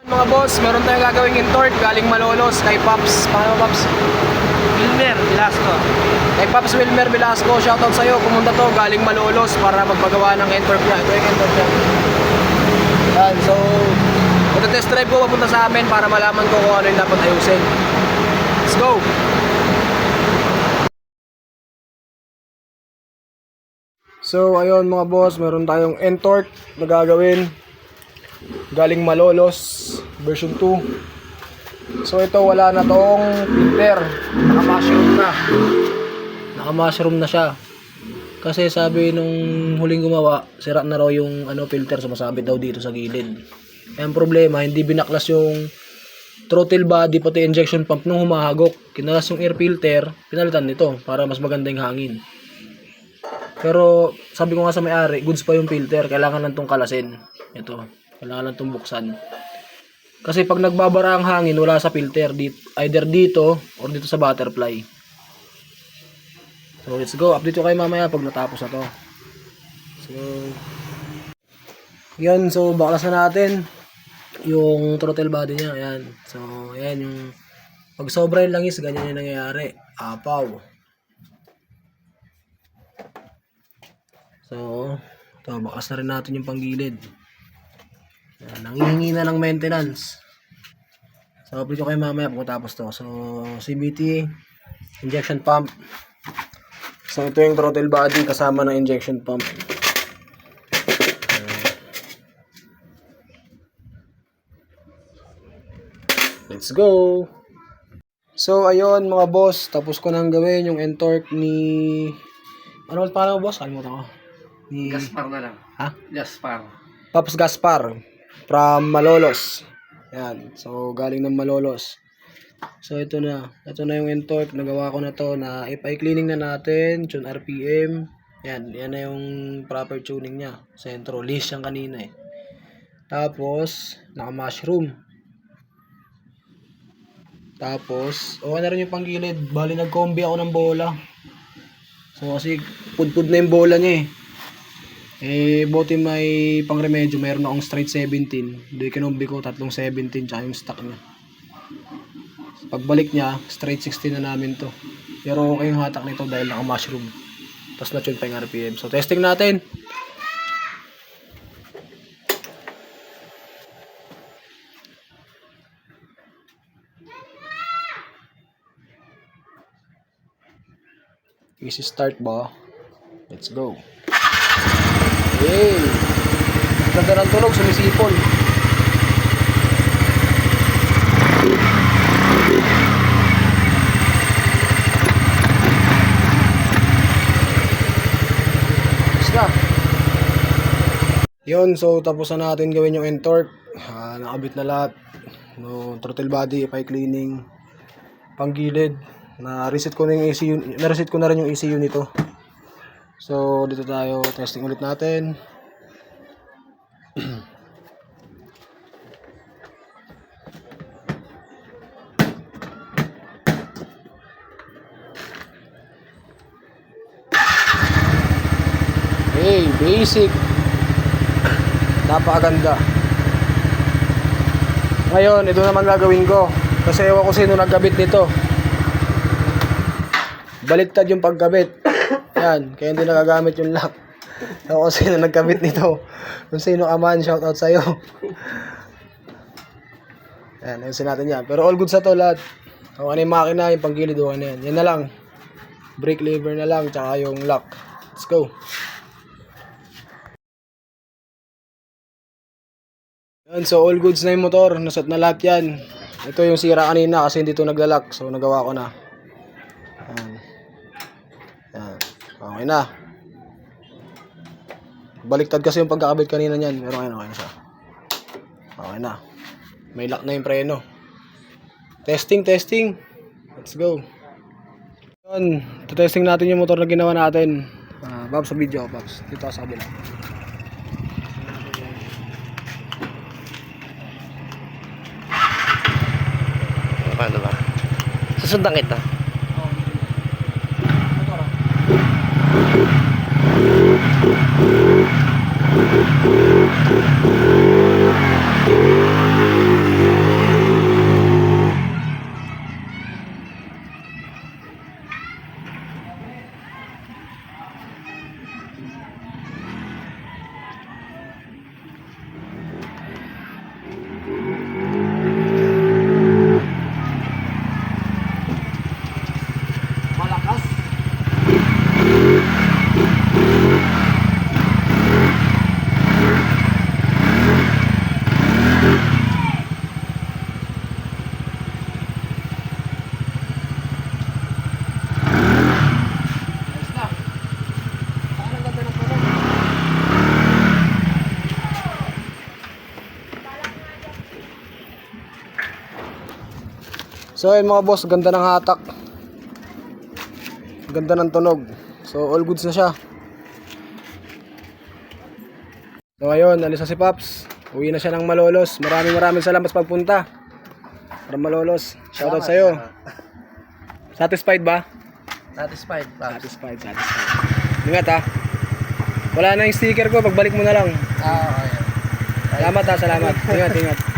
Mga boss, meron tayong gagawing intort galing Malolos kay Pops. Paano Pops? Wilmer Velasco. Kay Pops Wilmer Velasco, shoutout sa'yo. Pumunta to galing Malolos para magpagawa ng intort niya. Ito yung intort niya. Yan, so ito test drive ko papunta sa amin para malaman ko kung ano yung dapat ayusin. Let's go! So ayun mga boss, meron tayong intort na gagawin galing Malolos version 2. So ito wala na tong filter, naka-mushroom na siya. Kasi sabi nung huling gumawa, sira na raw yung filter, sumasabit daw dito sa gilid. Kaya ang problema, hindi binaklas yung throttle body pati injection pump nung humahagok. Kinalas yung air filter, pinalitan nito para mas maganda yung hangin. Pero sabi ko nga sa may-ari, goods pa yung filter, kailangan lang tong kalasin. Ito, kailangan lang tong buksan. Kasi pag nagbabara ang hangin, wala sa filter, either dito or dito sa butterfly. So let's go, update ko kayo mamaya pag natapos na to. So yan, so baklas na natin yung throttle body niya. Ayan, so ayan yung pag sobra yung langis, ganyan yung nangyayari, apaw. So ito, baklas na rin natin yung panggilid. Nangihingi na ng maintenance. So update ko kayo mamaya pag natapos to. So CVT, injection pump. So ito yung throttle body kasama ng injection pump. Let's go! So ayun mga boss, tapos ko nang gawin yung intort ni... Ano ulit pangalan mo boss? Kalimutan ko. Ni... Gaspar na lang. Ha? Gaspar. Pops Gaspar from Malolos. Yan. So galing ng Malolos. So ito na yung intort, nagawa ko na to, na ipa-cleaning na natin, tune RPM. Yan na yung proper tuning niya. Sentro, leash yan kanina eh. Tapos naka-mushroom. Tapos okay na rin yung panggilid, bali nag-combi ako ng bola. So kasi pudpud na yung bola niya buti may pangremedyo, mayroon akong straight 17. Doon kinombi ko tatlong 17 tsaka yung stock niya. Pagbalik niya, straight 16 na namin to. Pero okay yung hatak nito dahil naka-mushroom. Tapos na-tune pa yung RPM. So, testing natin. Easy start ba? Let's go. Hey! Ganda ng tunog, sumisipol. Yun, so tapos na natin gawin yung intort. Nakabit na lahat. No, throttle body, pipe cleaning, panggilid. Na-reset ko na yung ECU, na-reset ko na rin yung ECU nito. So dito tayo, testing ulit natin. Hey, basic. Napakaganda. Ngayon, ito naman gagawin ko. Kasi ewan ko sino nagkabit nito. Baliktad yung pagkabit. Yan, kaya hindi nagagamit yung lock. Ewan ko sino nagkabit nito. Kung sino ka man, shoutout sa'yo. Yan, ayusin natin yan. Pero all good sa to lahat. Kung ano yung makina, yung panggilid, ano yan. Yan na lang. Brake lever na lang, tsaka yung lock. Let's go. Yan, so all goods na yung motor, nasat na lahat yan. Ito yung sira kanina kasi hindi ito naglalak, so nagawa ko na. Yan. Yan. Okay na. Baliktad kasi yung pagkakabit kanina niyan, pero okay na siya. Okay na. May lock na yung preno. Testing. Let's go. Yan, testing natin yung motor na ginawa natin. Babs sa video, Babs. Dito sa kabila. Paano ba? Susundan kita. So ayun mga boss, ganda ng hatak. Ganda ng tunog. So all goods na siya. So ayun, alis na si Paps. Uwi na siya ng Malolos. Maraming salamat sa pagpunta. Para Malolos. Shoutout sa'yo. Satisfied ba? Satisfied, Paps. Satisfied. Ingat ha. Wala na yung sticker ko, pagbalik mo na lang. Okay. Salamat ha, salamat. Ingat.